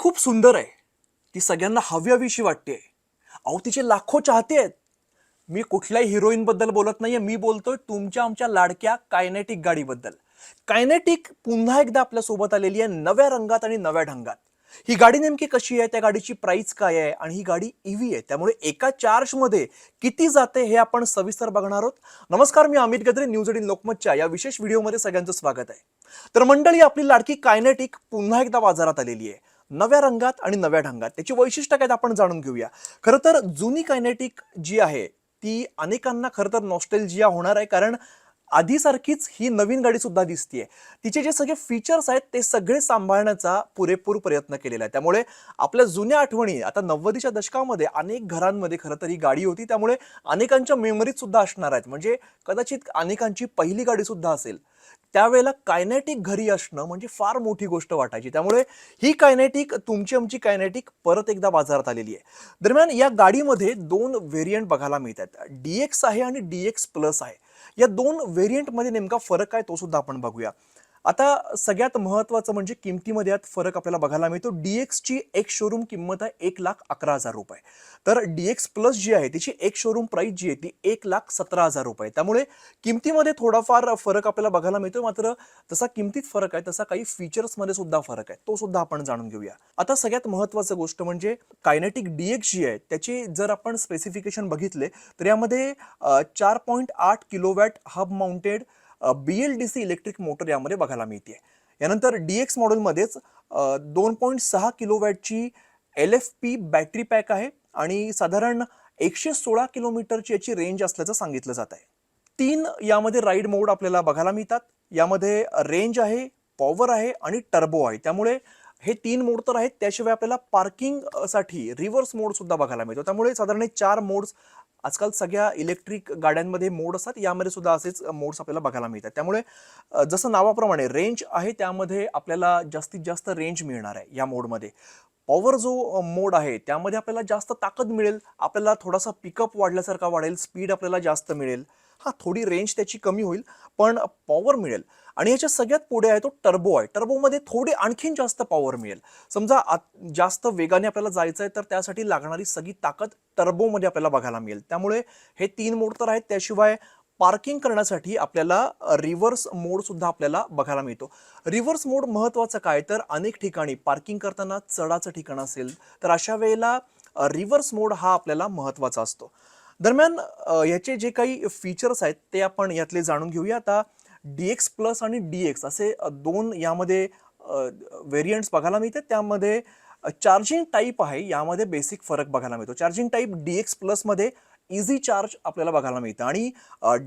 खूप सुंदर आहे. ती सगळ्यांना हवी-हवीशी वाटते. अहो तिचे लाखो चाहते आहेत. मी कुठल्याही हिरोईन बद्दल बोलत नाहीये. मी बोलतोय तुमच्या आमच्या लाडक्या कायनेटिक गाडीबद्दल. कायनेटिक पुन्हा एकदा आपल्या सोबत आलेली आहे नव्या रंगात आणि नव्या ढंगात. ही गाडी नेमकी कशी आहे? त्या गाडीची प्राइस काय आहे? आणि ही गाडी ईव्ही आहे. त्यामुळे एका चार्जमध्ये किती जाते हे आपण सविस्तर बघणार आहोत. नमस्कार, मी अमित गद्रे, न्यूज 18 लोकमतच्या या विशेष व्हिडिओमध्ये सगळ्यांचं स्वागत आहे. तर मंडळी, आपली लाडकी कायनेटिक पुन्हा एकदा बाजारात आलेली आहे. नव्या रंगात आणि नव्या ढंगात. त्याची वैशिष्ट्य काय आपण जाणून घेऊया. खरं तर जुनी कायनेटिक जी आहे ती अनेकांना खरं तर नॉस्टॅल्जिया होणार आहे, कारण आधीसारखीच ही नवीन गाडी सुद्धा दिसतीये. तिचे जे सगळे फीचर्स आहेत ते सगळे सांभाळण्याचा पुरेपूर प्रयत्न केलेला आहे. त्यामुळे आपल्या जुन्या आठवणी आता 90च्या दशकामध्ये अनेक घरांमध्ये खरं तर ही गाडी होती. त्यामुळे अनेकांच्या मेमरीत सुद्धा असणार आहेत. म्हणजे कदाचित अनेकांची पहिली गाडी सुद्धा असेल. त्यावेळेला कायनेटिक घरी असणं म्हणजे फार मोठी गोष्ट वाटायची. त्यामुळे ही कायनेटिक, तुमची आमची कायनेटिक परत एकदा बाजारात आलेली आहे. दरम्यान या गाडीमध्ये दोन व्हेरियंट बघायला मिळतात. DX आहे आणि DX प्लस आहे. या दोन व्हेरियंटमध्ये नेमका फरक काय तो सुद्धा आपण बघूया. आता सगळ्यात महत्त्वाचं म्हणजे किमतीमध्ये यात फरक आपल्याला बघायला मिळतो. DX ची एक शोरूम किंमत आहे ₹1,11,000. तर DX प्लस जी आहे तिची एक शोरूम प्राइस जी आहे ती ₹1,17,000. त्यामुळे किमतीमध्ये थोडाफार फरक आपल्याला बघायला मिळतो. मात्र जसा किमतीत फरक आहे तसा काही फीचर्समध्ये सुद्धा फरक आहे. तो सुद्धा आपण जाणून घेऊया. आता सगळ्यात महत्त्वाचं गोष्ट म्हणजे कायनेटिक DX जी आहे त्याची जर आपण स्पेसिफिकेशन बघितले तर यामध्ये 4.8 kilowatt hub mounted BLDC electric motor यामध्ये बघायला मिळते. यानंतर DX मॉडेलमध्येच 2.6 किलोवॅटची LFP बॅटरी पॅक आहे आणि साधारण 116 किलोमीटरची याची रेंज असल्याचं सांगितलं जात आहे. 3 यामध्ये राईड मोड आपल्याला बघायला मिळतात. यामध्ये रेंज आहे, पॉवर आहे आणि टर्बो आहे. त्यामुळे हे 3 मोड तर आहेत. त्याशिवाय आपल्याला पार्किंग साठी रिव्हर्स मोड सुद्धा बघायला मिळतो. त्यामुळे साधारण 4 मोड्स आजकाल सगळ्या इलेक्ट्रिक गाड्यांमध्ये मोड असतात. यामध्ये सुद्धा असेच मोड्स आपल्याला बघायला मिळतात. त्यामुळे जसं नावाप्रमाणे रेंज आहे त्यामध्ये आपल्याला जास्तीत जास्त रेंज मिळणार आहे या मोडमध्ये. पॉवर जो मोड आहे त्यामध्ये आपल्याला जास्त ताकद मिळेल. आपल्याला थोडासा पिकअप वाढल्यासारखा वाढेल, स्पीड आपल्याला जास्त मिळेल. हा, थोडी रेंज त्याची कमी होईल पण पॉवर मिळेल. आणि याच्या सगळ्यात पुढे आहे तो टर्बो आहे. टर्बोमध्ये थोडी आणखीन जास्त पॉवर मिळेल. समजा जास्त वेगाने आपल्याला जायचं आहे तर त्यासाठी लागणारी सगळी ताकद टर्बोमध्ये आपल्याला बघायला मिळेल. त्यामुळे हे 3 मोड तर आहेत. त्याशिवाय पार्किंग करण्यासाठी आपल्याला रिव्हर्स मोड सुद्धा आपल्याला बघायला मिळतो. रिव्हर्स मोड महत्त्वाचं काय तर अनेक ठिकाणी पार्किंग करताना चढाचं ठिकाण असेल तर अशा वेळेला रिव्हर्स मोड हा आपल्याला महत्त्वाचा असतो. दरम्यान याचे जे काही फीचर्स आहेत ते आपण यातले जाणून घेऊया. आता DX प्लस आणि DX असे दोन यामध्ये व्हेरियंट्स बघायला मिळतात. त्यामध्ये चार्जिंग टाईप आहे यामध्ये बेसिक फरक बघायला मिळतो. चार्जिंग टाईप DX प्लस मध्ये इझी चार्ज आपल्याला बघायला मिळतं आणि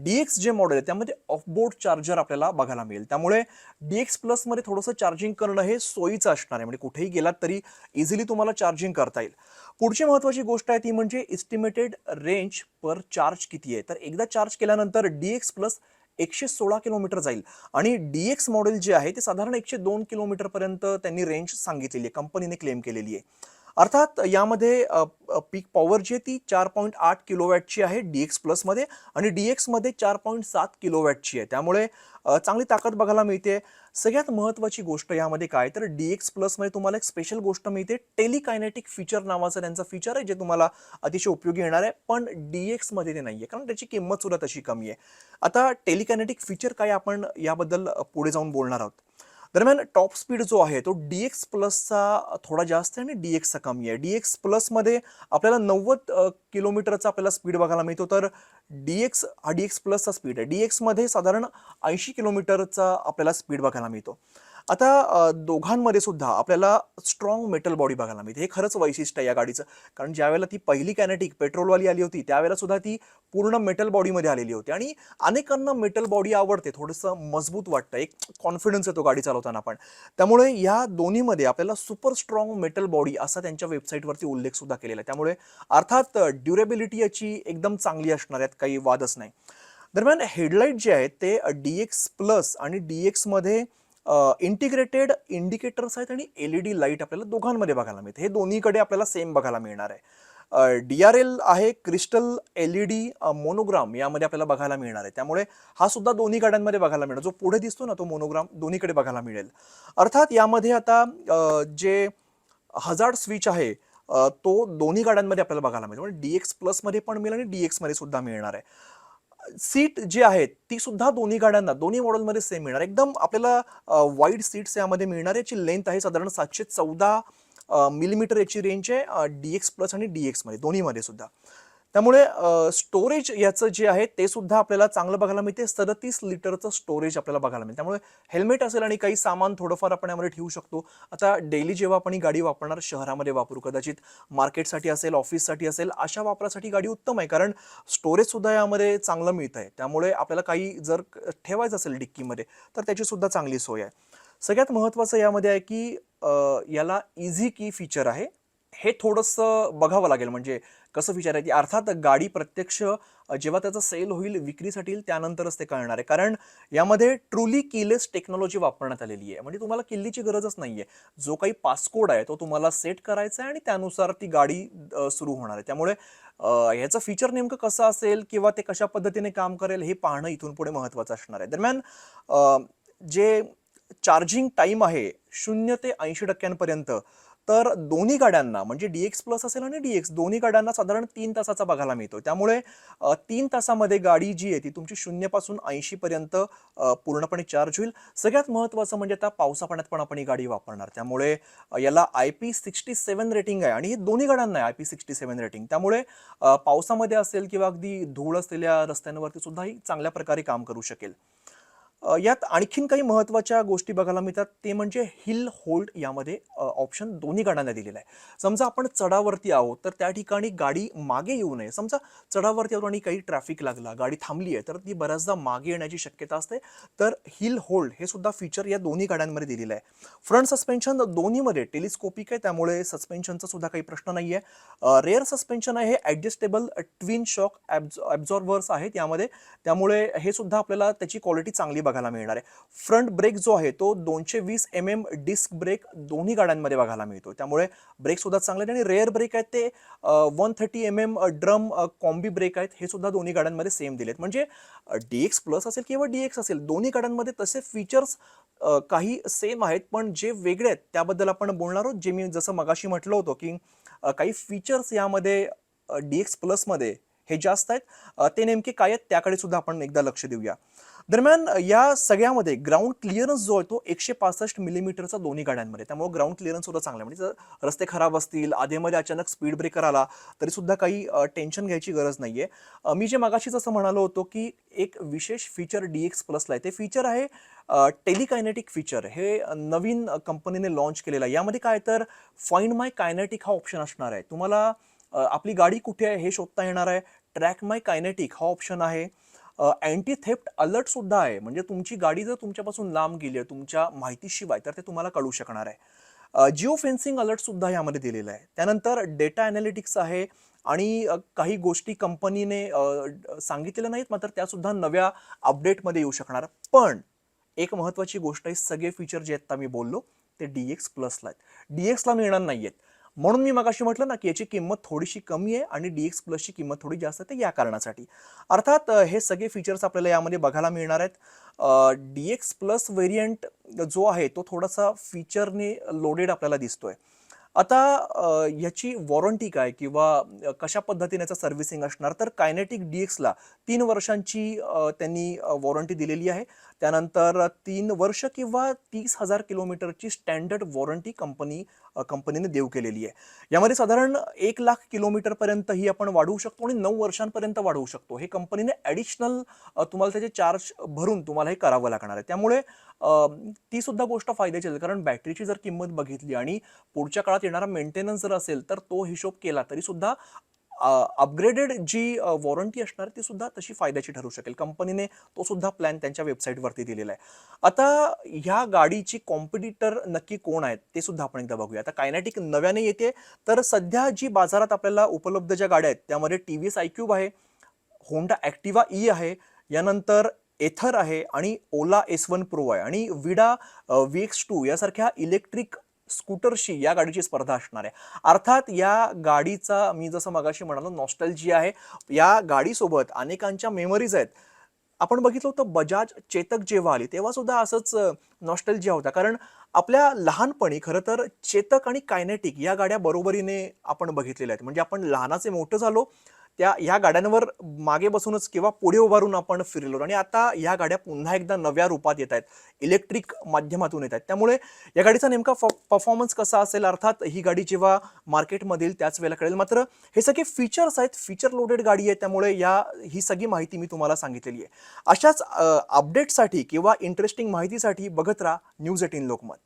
DX जे मॉडेल आहे त्यामध्ये ऑफबोर्ड चार्जर आपल्याला बघायला मिळेल. त्यामुळे DX प्लस मध्ये थोडंसं चार्जिंग करणं हे सोयीचं असणार आहे. म्हणजे कुठेही गेलात तरी इझिली तुम्हाला चार्जिंग करता येईल. पुढची महत्त्वाची गोष्ट आहे ती म्हणजे एस्टिमेटेड रेंज पर चार्ज किती आहे. तर एकदा चार्ज केल्यानंतर DX प्लस 116 किलोमीटर जाईल आणि DX मॉडेल जे आहे ते साधारण 102 किलोमीटर पर्यंत त्यांनी रेंज सांगितलेली आहे, कंपनीने क्लेम केलेली आहे. अर्थात यामध्ये पीक पॉवर जी आहे ती 4.8 किलोवॅटची आहे DX प्लस मध्ये आणि DX मध्ये 4.7 किलोवॅटची आहे. त्यामुळे चांगली ताकद बघायला मिळते. सगळ्यात महत्त्वाची गोष्ट यामध्ये काय तर DX प्लस मध्ये तुम्हाला एक स्पेशल गोष्ट मिळते. टेलिकायनेटिक फीचर नावाचं त्यांचं फीचर आहे जे तुम्हाला अतिशय उपयोगी येणार आहे. पण DX मध्ये ते नाहीये कारण त्याची किंमत सुद्धा तशी कमी आहे. आता टेलिकायनेटिक फीचर काय आपण याबद्दल पुढे जाऊन बोलणार आहोत. दरम्यान टॉप स्पीड जो आहे तो DX प्लसचा थोडा जास्त आहे आणि DX चा कमी आहे. DX प्लस मध्ये आपल्याला 90 किलोमीटरचा आपल्याला स्पीड बघायला मिळतो. तर DX प्लसचा स्पीड आहे. DX मध्ये साधारण 80 किलोमीटरचा आपल्याला स्पीड बघायला मिळतो. आता दोघांमध्ये सुद्धा आपल्याला स्ट्रॉंग मेटल बॉडी बघायला मिळते. हे खरंच वैशिष्ट्य आहे या गाडीचं. कारण ज्यावेळेला ती पहिली कायनेटिक पेट्रोलवाली आली होती त्यावेळेला सुद्धा ती पूर्ण मेटल बॉडीमध्ये आलेली होती आणि अनेकांना मेटल बॉडी आवडते. थोडंसं मजबूत वाटतं, एक कॉन्फिडन्स येतो गाडी चालवताना पण. त्यामुळे या दोन्हीमध्ये आपल्याला सुपर स्ट्रॉंग मेटल बॉडी असा त्यांच्या वेबसाईटवरती उल्लेख सुद्धा केलेला आहे. त्यामुळे अर्थात ड्युरेबिलिटी याची एकदम चांगली असणार, यात काही वादच नाही. दरम्यान हेडलाईट जे आहेत ते DX प्लस आणि DX मध्ये इंटिग्रेटेड इंडिकेटर्स आहेत आणि LED लाईट आपल्याला दोघांमध्ये बघायला मिळते. हे दोन्हीकडे आपल्याला सेम बघायला मिळणार आहे. DRL आहे, क्रिस्टल LED मोनोग्राम यामध्ये आपल्याला बघायला मिळणार आहे. त्यामुळे हा सुद्धा दोन्ही गाड्यांमध्ये बघायला मिळणार. जो पुढे दिसतो ना तो मोनोग्राम दोन्हीकडे बघायला मिळेल. अर्थात यामध्ये आता जे हजार्ड स्विच आहे तो दोन्ही गाड्यांमध्ये आपल्याला बघायला मिळतो. म्हणजे DX प्लसमध्ये पण मिळेल आणि DX मध्ये सुद्धा मिळणार आहे. सीट जी आहेत ती सुद्धा दोन्ही गाड्यांना दोन्ही मॉडेलमध्ये सेम मिळणार. एकदम आपल्याला वाईड सीट्स यामध्ये मिळणार. याची लेंथ आहे साधारण 714 मिलीमीटर याची रेंज आहे DX प्लस आणि DX मध्ये दोन्हीमध्ये सुद्धा. त्यामुळे स्टोरेज याचं जे आहे ते सुद्धा आपल्याला चांगलं बघायला मिळते. 37 लिटरचं स्टोरेज आपल्याला बघायला मिळते. त्यामुळे हेल्मेट असेल आणि काही सामान थोडंफार आपण यामध्ये ठेवू शकतो. आता डेली जेव्हा आपण ही गाडी वापरणार, शहरामध्ये वापरू, कदाचित मार्केटसाठी असेल, ऑफिससाठी असेल, अशा वापरासाठी गाडी उत्तम आहे. कारण स्टोरेज सुद्धा यामध्ये चांगलं मिळत आहे. त्यामुळे आपल्याला काही जर ठेवायचं असेल डिक्कीमध्ये तर त्याची सुद्धा चांगली सोय आहे. सगळ्यात महत्त्वाचं यामध्ये आहे की याला इझी की फीचर आहे. हे थोडंसं बघावं लागेल. म्हणजे कसं फीचर आहे, की अर्थात गाडी प्रत्यक्ष जेव्हा त्याचा सेल होईल, विक्रीसाठी येईल, त्यानंतरच ते कळणार आहे. कारण यामध्ये ट्रुली कीलेस टेक्नॉलॉजी वापरण्यात आलेली आहे. म्हणजे तुम्हाला किल्लीची गरजच नाहीये. जो काही पासकोड आहे तो तुम्हाला सेट करायचा आहे आणि त्यानुसार ती गाडी सुरू होणार आहे. त्यामुळे याचं फीचर नेमकं कसं असेल किंवा ते कशा पद्धतीने काम करेल हे पाहणं इथून पुढे महत्त्वाचं असणार आहे. दरम्यान जे चार्जिंग टाइम आहे 0 ते 80% तर दोन्ही गाड्यांना म्हणजे DX प्लस असेल आणि DX दोन्ही गाड्यांना साधारण 3 तासाचा बघायला मिळतो. त्यामुळे 3 तासामध्ये गाडी जी आहे ती तुमची 0 पासून 80 पर्यंत पूर्णपणे चार्ज होईल. सगळ्यात महत्त्वाचं म्हणजे आता पावसापाण्यात पण आपण ही गाडी वापरणार. त्यामुळे याला IP67 रेटिंग आहे आणि हे दोन्ही गाड्यांना आहे IP67 रेटिंग. त्यामुळे पावसामध्ये असेल किंवा अगदी धूळ असलेल्या रस्त्यांवरती सुद्धा ही चांगल्या प्रकारे काम करू शकेल. यात आणखीन काही महत्त्वाच्या गोष्टी बघायला मिळतात. ते म्हणजे हिल होल्ड यामध्ये ऑप्शन दोन्ही गाड्यांना दिलेला आहे. समजा आपण चढावरती आहोत तर त्या ठिकाणी गाडी मागे येऊ नये. समजा चढावरती आहोत आणि काही ट्रॅफिक लागला, गाडी थांबली आहे, तर ती बऱ्याचदा मागे येण्याची शक्यता असते. तर हिल होल्ड हे सुद्धा फीचर या दोन्ही गाड्यांमध्ये दिलेलं आहे. फ्रंट सस्पेन्शन दोन्हीमध्ये टेलिस्कोपिक आहे, त्यामुळे सस्पेन्शनचा सुद्धा काही प्रश्न नाहीये. रेअर सस्पेन्शन आहे, हे ॲडजस्टेबल ट्विन शॉक ॲब्झॉर्बर्स आहेत यामध्ये. त्यामुळे हे सुद्धा आपल्याला त्याची क्वालिटी चांगली बघायला मिळणार आहे. फ्रंट ब्रेक जो आहे तो 220 mm डिस्क ब्रेक दोन्ही गाड्यांमध्ये बघायला मिळतो. त्यामुळे ब्रेक सुद्धा चांगले आहेत आणि रेअर ब्रेक आहेत ते 130 mm ड्रम कॉम्बी ब्रेक आहेत. हे सुद्धा दोन्ही गाड्यांमध्ये सेम दिलेत. म्हणजे DX प्लस असेल किंवा DX असेल दोन्ही गाड्यांमध्ये तसे फीचर्स काही सेम आहेत, पण जे वेगळे आहेत त्याबद्दल आपण बोलणार आहोत. जे मी जसं मगाशी म्हटलं होतं की काही फीचर्स यामध्ये DX प्लसमध्ये हे जास्त आहेत. ते नेमके काय आहेत त्याकडे सुद्धा आपण एकदा लक्ष देऊया. दरम्यान या सगळ्यामध्ये ग्राउंड क्लिअरन्स जो आहे तो 165 मिलीमीटरचा दोन्ही गाड्यांमध्ये. त्यामुळे ग्राउंड क्लिअरन्स सुद्धा चांगला आहे. म्हणजे जर रस्ते खराब असतील, आधेमध्ये अचानक स्पीड ब्रेकर आला तरी सुद्धा काही टेन्शन घ्यायची गरज नाहीये. मी जे मगाशीच असं म्हणालो होतो की एक विशेष फीचर DX प्लसला आहे. ते फीचर आहे टेलिकायनेटिक फीचर. हे नवीन कंपनीने लॉन्च केलेलं आहे. यामध्ये काय तर फाइंड माय कायनेटिक हा ऑप्शन असणार आहे. तुम्हाला आपली गाडी कुठे आहे हे शोधता येणार आहे. ट्रॅक माय कायनेटिक हा ऑप्शन आहे. अँटी थेफ्ट अलर्ट सुद्धा आहे. म्हणजे तुमची गाडी जर तुमच्यापासून लांब गेली आहे तुमच्या माहितीशिवाय तर ते तुम्हाला कळू शकणार आहे. जिओ फेन्सिंग अलर्ट सुद्धा यामध्ये दिलेला आहे. त्यानंतर डेटा अॅनालिटिक्स आहे आणि काही गोष्टी कंपनीने सांगितलेल्या नाहीत, मात्र त्या सुद्धा नव्या अपडेटमध्ये येऊ शकणार. पण एक महत्त्वाची गोष्ट आहे, सगळे फीचर जे आता मी बोललो ते DX प्लसला आहेत, DXला मिळणार नाहीयेत. म्हणून मी मगाशी म्हटलं ना की याची किंमत थोडीशी कमी आहे आणि DX प्लसची किंमत थोडी जास्त आहे, या कारणासाठी. अर्थात हे सगळे फीचर्स आपल्याला यामध्ये बघायला मिळणार आहेत. DX प्लस व्हेरियंट जो आहे तो थोडासा फीचरने लोडेड आपल्याला दिसतोय. आता याची वॉरंटी काय किंवा कशा पद्धतीने याचं सर्व्हिसिंग असणार, तर कायनेटिक DXला 3 वर्षांची त्यांनी वॉरंटी दिलेली आहे. त्यानंतर 3 वर्ष किंवा 30,000 किलोमीटरची स्टँडर्ड वॉरंटी कंपनीने देऊ केलेली आहे. यामध्ये साधारण 1,00,000 किलोमीटरपर्यंत ही आपण वाढवू शकतो आणि 9 वर्षांपर्यंत वाढवू शकतो. हे कंपनीने ॲडिशनल तुम्हाला त्याचे चार्ज भरून तुम्हाला हे करावं लागणार आहे. त्यामुळे ती सुद्धा गोष्ट फायद्याची आहे. कारण बॅटरीची जर किंमत बघितली आणि पुढच्या काळात येणारा मेंटेनन्स जर असेल तर तो हिशोब केला तरी सुद्धा अपग्रेडेड जी वॉरंटी असणार ती सुद्धा तशी फायद्याची ठरू शकेल. कंपनीने तो सुद्धा प्लॅन त्यांच्या वेबसाईटवरती दिलेला आहे. आता ह्या गाडीची कॉम्पिटिटर नक्की कोण आहेत ते सुद्धा आपण एकदा बघूया. आता कायनेटिक नव्याने येते, तर सध्या जी बाजारात आपल्याला उपलब्ध ज्या गाड्या आहेत त्यामध्ये TVS iQube आहे, होंडा ॲक्टिवा ई आहे, यानंतर एथर आहे आणि ओला S1 प्रो आहे आणि विडा VX2 यासारख्या इलेक्ट्रिक स्कूटरशी या गाडीची स्पर्धा असणार आहे. अर्थात या गाडीचा मी जसं मगाशी म्हणालो नॉस्टॅल्जिया आहे. या गाडीसोबत अनेकांच्या मेमरीज आहेत. आपण बघितलं होतं बजाज चेतक जेव्हा आली तेव्हा सुद्धा असंच नॉस्टॅल्जिया होता. कारण आपल्या लहानपणी खरं तर चेतक आणि कायनेटिक या गाड्या बरोबरीने आपण बघितलेल्या आहेत. म्हणजे आपण लहानाचे मोठं झालो, ह्या गाड्यांवर मागे बसूनच किंवा पुढे उभारून आपण फिरलो आणि आता ह्या गाड्या पुन्हा एकदा नव्या रूपात येत आहेत. इलेक्ट्रिक माध्यमातून येत आहेत. त्यामुळे या गाडीचा नेमका परफॉर्मन्स कसा असेल, अर्थात ही गाडी जेव्हा मार्केटमध्ये येईल त्याच वेळेला कळेल. मात्र हे सगळे फीचर्स आहेत, फीचर लोडेड गाडी आहे, त्यामुळे ही सगळी माहिती मी तुम्हाला सांगितलेली आहे. अशाच अपडेटसाठी किंवा इंटरेस्टिंग माहितीसाठी बघत राहा न्यूज 18 लोकमत.